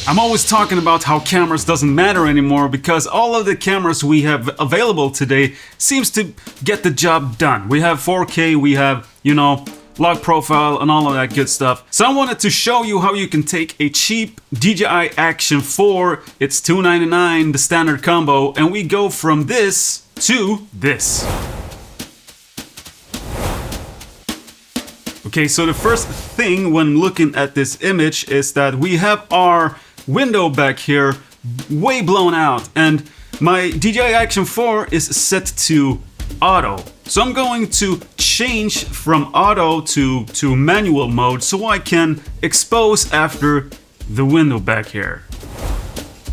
I'm always talking about how cameras doesn't matter anymore because all of the cameras we have available today seems to get the job done. We have 4K, we have, log profile and all of that good stuff. So I wanted to show you how you can take a cheap DJI Action 4, it's $299, the standard combo, and we go from this to this. Okay, so the first thing when looking at this image is that we have our window back here way blown out, and my DJI Action 4 is set to auto. So I'm going to change from auto to manual mode so I can expose after the window back here.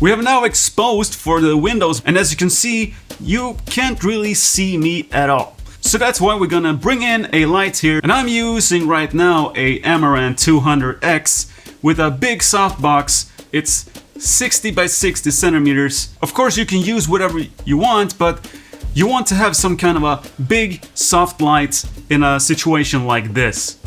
We have now exposed for the windows, and as you can see, you can't really see me at all. So that's why we're gonna bring in a light here, and I'm using right now a Amaran 200X with a big softbox. It's 60 by 60 centimeters. Of course you can use whatever you want, but you want to have some kind of a big soft light in a situation like this.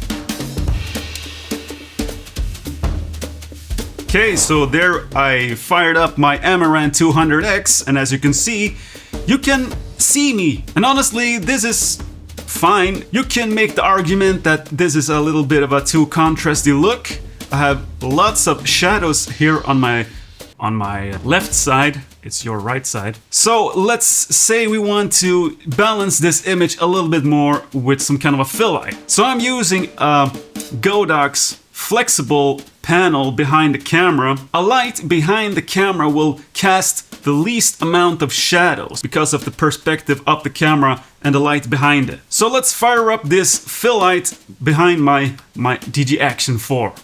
Okay, so there I fired up my Amaran 200X, and as you can see me. And honestly, this is fine. You can make the argument that this is a little bit of a too contrasty look. I have lots of shadows here on my left side. It's your right side. So let's say we want to balance this image a little bit more with some kind of a fill light. So I'm using a Godox flexible panel behind the camera. A light behind the camera will cast the least amount of shadows because of the perspective of the camera and the light behind it. So let's fire up this fill light behind my DJI Action 4.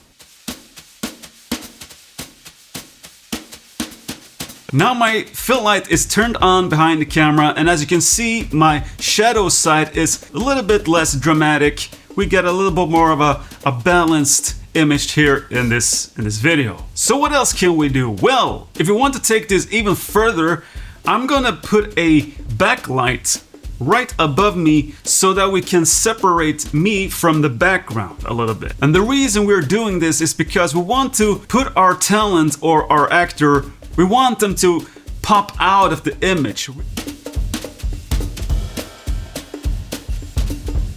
Now my fill light is turned on behind the camera, and as you can see, my shadow side is a little bit less dramatic. We get a little bit more of a balanced image here in this video. So what else can we do? Well, if you want to take this even further, I'm gonna put a backlight right above me so that we can separate me from the background a little bit. And the reason we're doing this is because we want to put our talent or our actor, we want them to pop out of the image.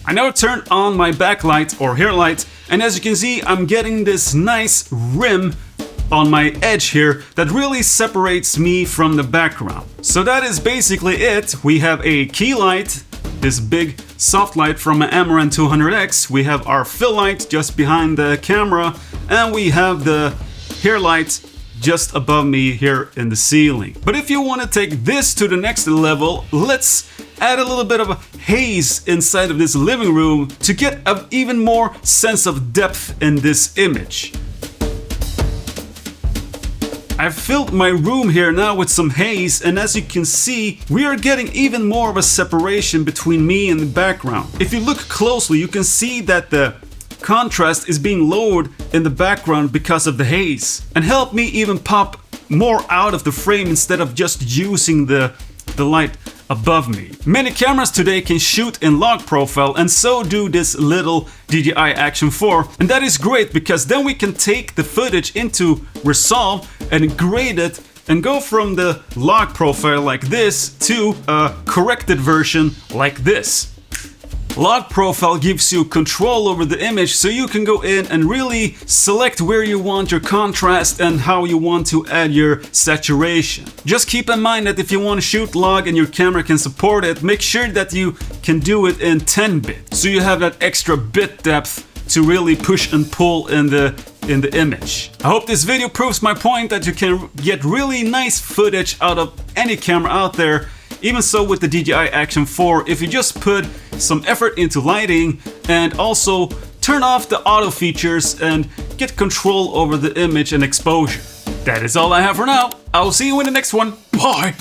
I now turned on my backlight or hair light, and as you can see, I'm getting this nice rim on my edge here that really separates me from the background. So that is basically it. We have a key light, this big soft light from an Amaran 200X. We have our fill light just behind the camera, and we have the hair light just above me here in the ceiling. But if you want to take this to the next level, let's add a little bit of a haze inside of this living room to get an even more sense of depth in this image. I've filled my room here now with some haze, and as you can see, we are getting even more of a separation between me and the background. If you look closely, you can see that the contrast is being lowered in the background because of the haze, and help me even pop more out of the frame instead of just using the light above me. Many cameras today can shoot in log profile, and so do this little DJI Action 4, and that is great because then we can take the footage into Resolve and grade it and go from the log profile like this to a corrected version like this. Log profile gives you control over the image, so you can go in and really select where you want your contrast and how you want to add your saturation. Just keep in mind that if you want to shoot log and your camera can support it, make sure that you can do it in 10-bit, so you have that extra bit depth to really push and pull in the image. I hope this video proves my point that you can get really nice footage out of any camera out there. Even so with the DJI Action 4, if you just put some effort into lighting and also turn off the auto features and get control over the image and exposure. That is all I have for now. I'll see you in the next one. Bye!